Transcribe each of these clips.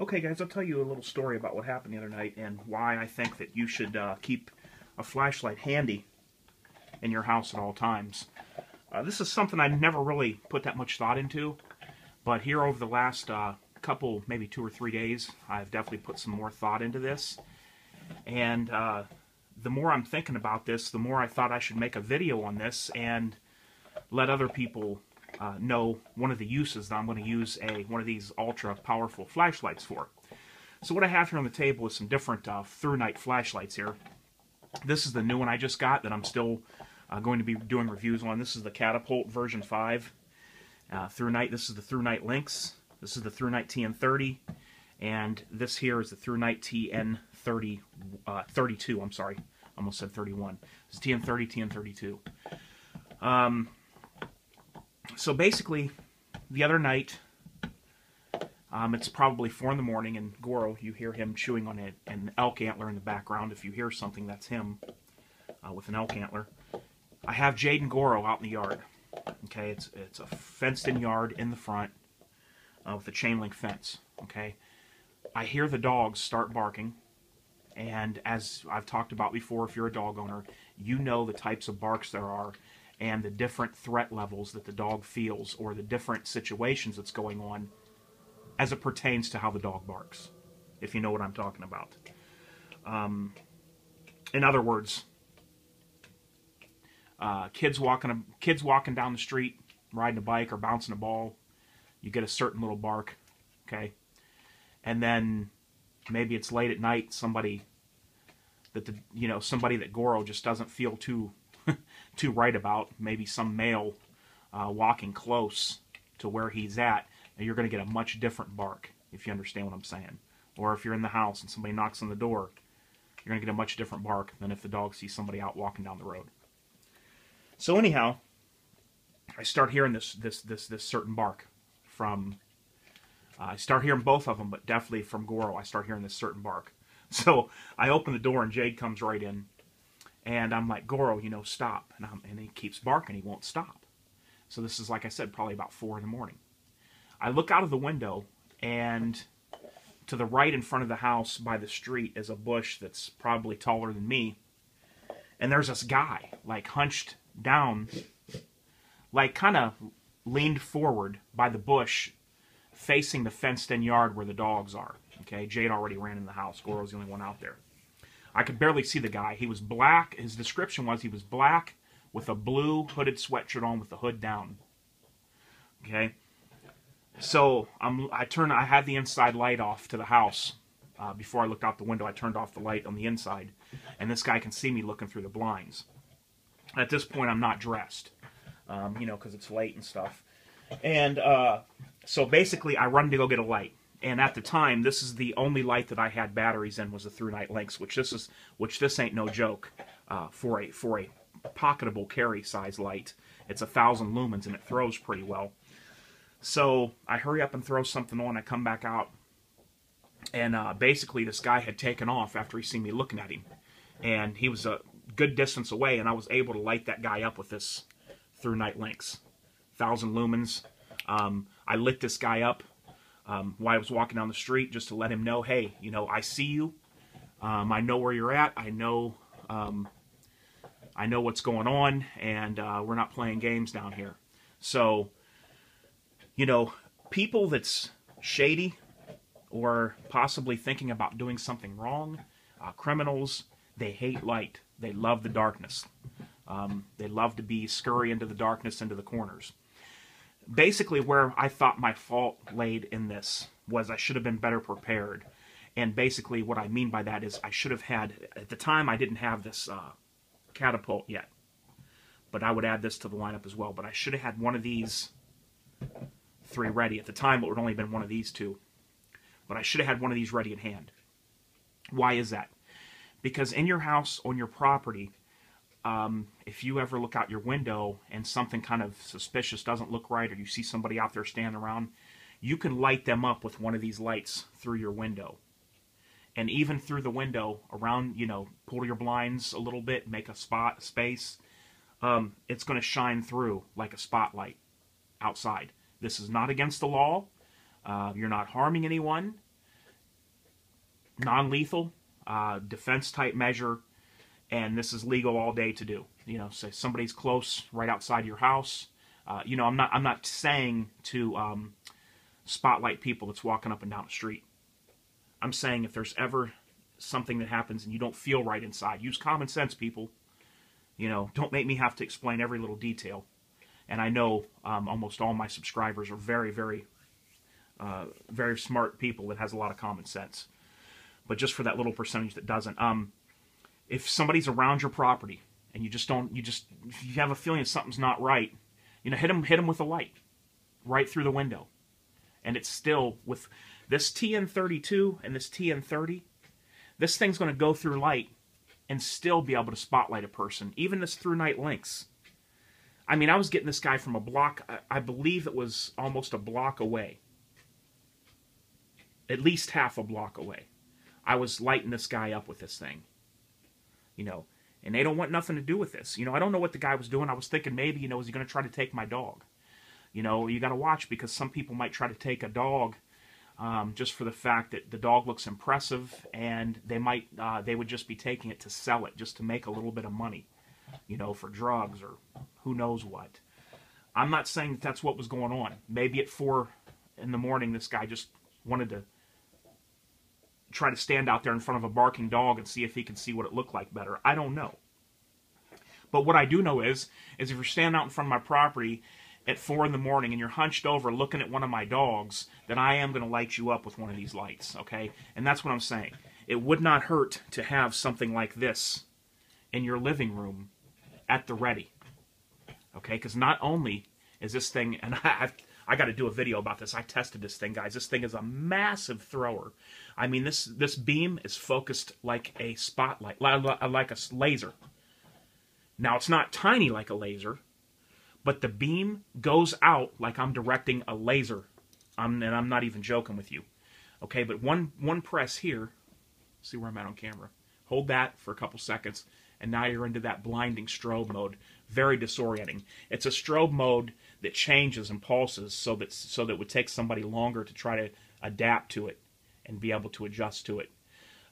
Okay, guys, I'll tell you a little story about what happened the other night and why I think that you should keep a flashlight handy in your house at all times. This is something I never really put that much thought into, but here over the last couple, maybe 2 or 3 days, I've definitely put some more thought into this. And the more I'm thinking about this, the more I thought I should make a video on this and let other people know one of the uses that I'm going to use one of these ultra powerful flashlights for. So what I have here on the table is some different through night flashlights here. This is the new one I just got that I'm still going to be doing reviews on. This is the Catapult version 5 through night. This is the through night Lynx. This is the through night TN30, and this here is the through night TN32. I'm sorry, almost said 31. It's TN30, TN32. So basically, the other night, it's probably 4 in the morning, and Goro, you hear him chewing on an elk antler in the background. If you hear something, that's him with an elk antler. I have Jade and Goro out in the yard. Okay, it's a fenced-in yard in the front with a chain link fence. Okay, I hear the dogs start barking, and as I've talked about before, if you're a dog owner, you know the types of barks there are and the different threat levels that the dog feels or the different situations that's going on as it pertains to how the dog barks, if you know what I'm talking about. In other words, kids walking down the street, riding a bike or bouncing a ball, you get a certain little bark, okay? And then maybe it's late at night, somebody that Goro just doesn't feel too right about, maybe some male walking close to where he's at, and you're going to get a much different bark, if you understand what I'm saying. Or if you're in the house and somebody knocks on the door, you're going to get a much different bark than if the dog sees somebody out walking down the road. So anyhow, I start hearing this certain bark from, I start hearing both of them, but definitely from Goro, I start hearing this certain bark. So I open the door and Jade comes right in. And I'm like, Goro, stop. And he keeps barking. He won't stop. So this is, like I said, probably about 4 in the morning. I look out of the window, and to the right in front of the house by the street is a bush that's probably taller than me. And there's this guy, like hunched down, like kind of leaned forward by the bush, facing the fenced-in yard where the dogs are. Okay, Jade already ran in the house. Goro's the only one out there. I could barely see the guy. He was black. His description was he was black with a blue hooded sweatshirt on with the hood down. Okay, so I had the inside light off to the house before I looked out the window. I turned off the light on the inside, and this guy can see me looking through the blinds. At this point, I'm not dressed, because it's late and stuff. And so basically, I run to go get a light. And at the time, this is the only light that I had batteries in was the Through Night Lynx, which this ain't no joke for a pocketable carry size light. It's 1,000 lumens and it throws pretty well. So I hurry up and throw something on. I come back out, and basically this guy had taken off after he seen me looking at him, and he was a good distance away, and I was able to light that guy up with this Through Night Lynx, 1,000 lumens. I lit this guy up while I was walking down the street just to let him know, hey, I see you. I know where you're at. I know what's going on, and we're not playing games down here. So, people that's shady or possibly thinking about doing something wrong, criminals, they hate light. They love the darkness. They love to scurry into the darkness, into the corners. Basically, where I thought my fault laid in this was I should have been better prepared. And basically what I mean by that is I should have had, at the time I didn't have this Catapult yet. But I would add this to the lineup as well. But I should have had one of these 3 ready. At the time it would only have been one of these 2. But I should have had one of these ready at hand. Why is that? Because in your house, on your property, if you ever look out your window and something kind of suspicious doesn't look right, or you see somebody out there standing around, you can light them up with one of these lights through your window. And even through the window, around, pull your blinds a little bit, make a space, it's going to shine through like a spotlight outside. This is not against the law. You're not harming anyone. non-lethal, defense type measure, and this is legal all day to do. You know, say somebody's close right outside your house. You know, I'm not saying to spotlight people that's walking up and down the street. I'm saying if there's ever something that happens and you don't feel right inside, use common sense, people. You know, don't make me have to explain every little detail. And I know almost all my subscribers are very, very, very smart people that has a lot of common sense. But just for that little percentage that doesn't, if somebody's around your property and you have a feeling that something's not right, you know, hit them with a light right through the window. And it's still, with this TN32 and this TN30, this thing's going to go through light and still be able to spotlight a person, even this through night links. I mean, I was getting this guy from a block, I believe it was almost a block away. At least half a block away. I was lighting this guy up with this thing. You know, and they don't want nothing to do with this. You know, I don't know what the guy was doing. I was thinking maybe, you know, is he going to try to take my dog? You know, you got to watch, because some people might try to take a dog just for the fact that the dog looks impressive, and they would just be taking it to sell it, just to make a little bit of money, you know, for drugs or who knows what. I'm not saying that that's what was going on. Maybe at 4 in the morning, this guy just wanted to try to stand out there in front of a barking dog and see if he could see what it looked like better. I don't know. But what I do know is if you're standing out in front of my property at 4 in the morning and you're hunched over looking at one of my dogs, then I am going to light you up with one of these lights, okay? And that's what I'm saying. It would not hurt to have something like this in your living room at the ready, okay? Because not only is this thing, and I got to do a video about this. I tested this thing, guys. This thing is a massive thrower. I mean, this beam is focused like a spotlight, like a laser. Now, it's not tiny like a laser, but the beam goes out like I'm directing a laser. And I'm not even joking with you. Okay, but one press here. See where I'm at on camera. Hold that for a couple seconds, and now you're into that blinding strobe mode. Very disorienting. It's a strobe mode that changes and pulses so that it would take somebody longer to try to adapt to it and be able to adjust to it.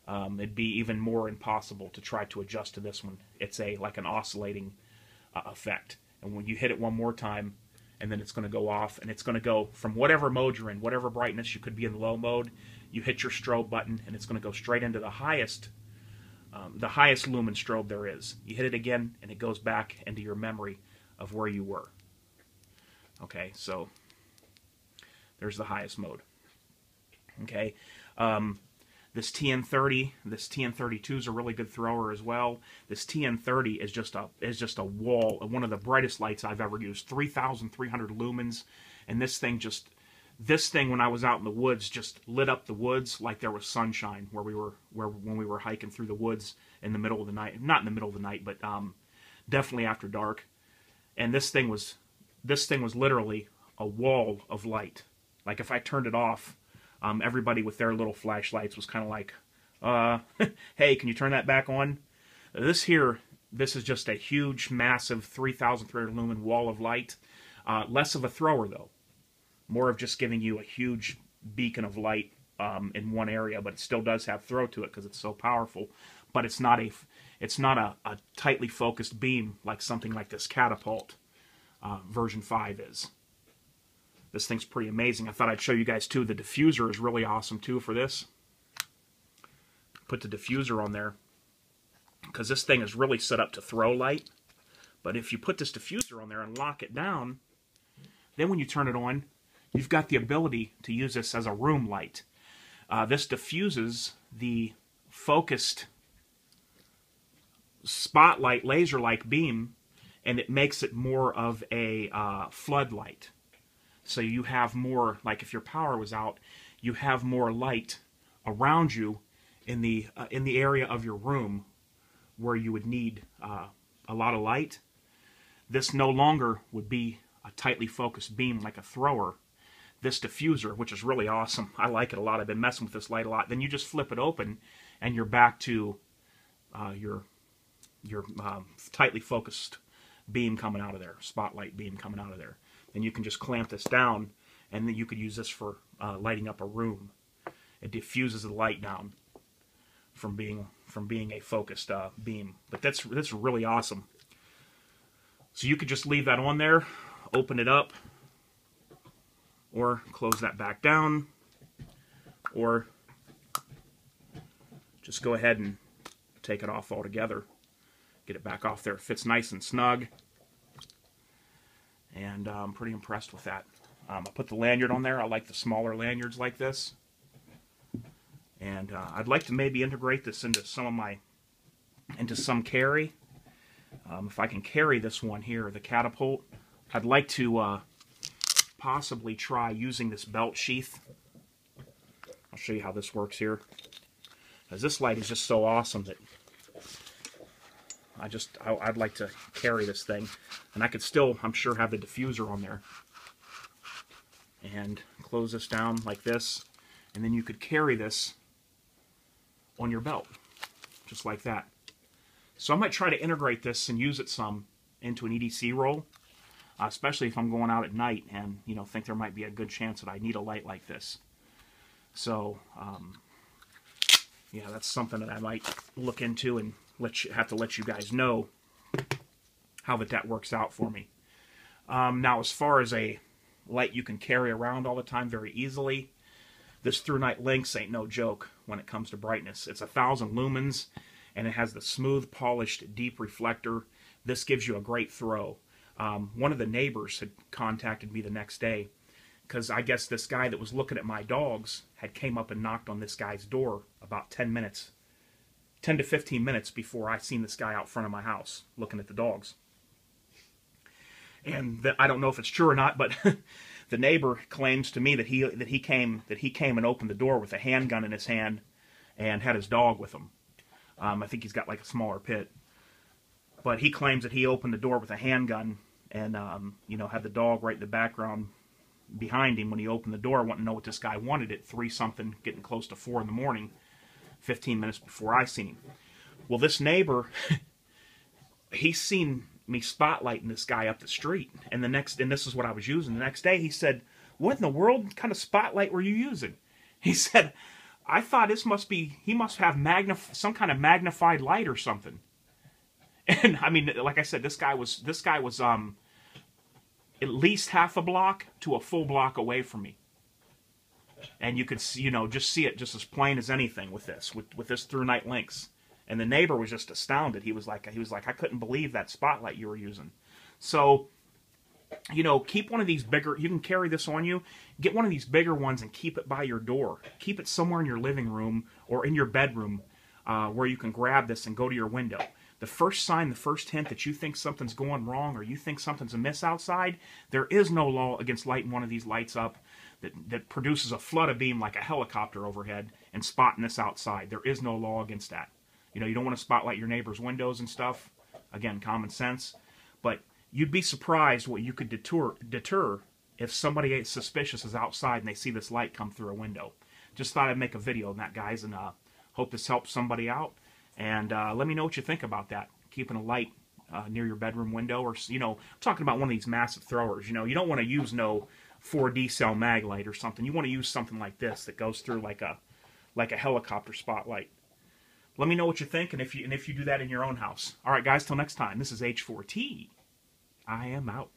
It'd be even more impossible to try to adjust to this one. It's like an oscillating effect. And when you hit it one more time, and then it's going to go off, and it's going to go from whatever mode you're in, whatever brightness, you could be in low mode, you hit your strobe button, and it's going to go straight into the highest lumen strobe there is. You hit it again, and it goes back into your memory of where you were. Okay, so there's the highest mode. Okay, this TN30, this TN32 is a really good thrower as well. This TN30 is just a wall, one of the brightest lights I've ever used. 3,300 lumens, and this thing when I was out in the woods just lit up the woods like there was sunshine when we were hiking through the woods in the middle of the night. Not in the middle of the night, but definitely after dark. And this thing was literally a wall of light. Like if I turned it off, everybody with their little flashlights was kind of like, hey, can you turn that back on? This is just a huge, massive 3,300 lumen wall of light. Less of a thrower, though. More of just giving you a huge beacon of light in one area, but it still does have throw to it because it's so powerful. But it's not a tightly focused beam like something like this Catapult version 5 is. This thing's pretty amazing. I thought I'd show you guys too. The diffuser is really awesome too for this. Put the diffuser on there because this thing is really set up to throw light. But if you put this diffuser on there and lock it down, then when you turn it on, you've got the ability to use this as a room light. This diffuses the focused spotlight laser-like beam, and it makes it more of a floodlight. So you have more, like if your power was out, you have more light around you in the area of your room where you would need a lot of light. This no longer would be a tightly focused beam like a thrower. This diffuser, which is really awesome, I like it a lot. I've been messing with this light a lot. Then you just flip it open, and you're back to your tightly focused beam coming out of there, spotlight beam coming out of there. And you can just clamp this down, and then you could use this for lighting up a room. It diffuses the light down. from being a focused beam. But that's really awesome. So you could just leave that on there, open it up, or close that back down, or just go ahead and take it off altogether. Get it back off there. It fits nice and snug. And I'm pretty impressed with that. I put the lanyard on there. I like the smaller lanyards like this. And I'd like to maybe integrate this into some carry. If I can carry this one here, the catapult, I'd like to possibly try using this belt sheath. I'll show you how this works here. Because this light is just so awesome that I'd like to carry this thing. And I could still, I'm sure, have the diffuser on there. And close this down like this. And then you could carry this on your belt. Just like that. So I might try to integrate this and use it some into an EDC roll. Especially if I'm going out at night and, you know, think there might be a good chance that I need a light like this. So, yeah, that's something that I might look into and have to let you guys know how that works out for me. Now, as far as a light you can carry around all the time very easily, this Through Night Lynx ain't no joke when it comes to brightness. It's 1,000 lumens, and it has the smooth, polished, deep reflector. This gives you a great throw. One of the neighbors had contacted me the next day because I guess this guy that was looking at my dogs had came up and knocked on this guy's door about 10 to 15 minutes before I seen this guy out front of my house looking at the dogs. And I don't know if it's true or not, but the neighbor claims to me that he came and opened the door with a handgun in his hand and had his dog with him. I think he's got like a smaller pit. But he claims that he opened the door with a handgun and, you know, had the dog right in the background behind him when he opened the door, wanting to know what this guy wanted at 3-something, getting close to 4 in the morning, 15 minutes before I seen him. Well, this neighbor, he's seen me spotlighting this guy up the street, and this is what I was using. The next day, he said, "What in the world kind of spotlight were you using?" He said, "I thought he must have some kind of magnified light or something." And I mean, like I said, this guy was at least half a block to a full block away from me, and you could see, you know, just see it just as plain as anything with this Through Night Lynx. And the neighbor was just astounded. He was like, I couldn't believe that spotlight you were using. So, you know, keep one of these bigger. You can carry this on you. Get one of these bigger ones and keep it by your door. Keep it somewhere in your living room or in your bedroom where you can grab this and go to your window. The first sign, the first hint that you think something's going wrong or you think something's amiss outside, there is no law against lighting one of these lights up that produces a flood of beam like a helicopter overhead and spotting this outside. There is no law against that. You know, you don't want to spotlight your neighbor's windows and stuff. Again, common sense. But you'd be surprised what you could deter if somebody suspicious is outside and they see this light come through a window. Just thought I'd make a video on that, guys, and hope this helps somebody out. And let me know what you think about that. Keeping a light near your bedroom window, or, you know, I'm talking about one of these massive throwers. You know, you don't want to use no 4D cell mag light or something. You want to use something like this that goes through like a helicopter spotlight. Let me know what you think, and if you do that in your own house. All right, guys, till next time. This is H4T. I am out.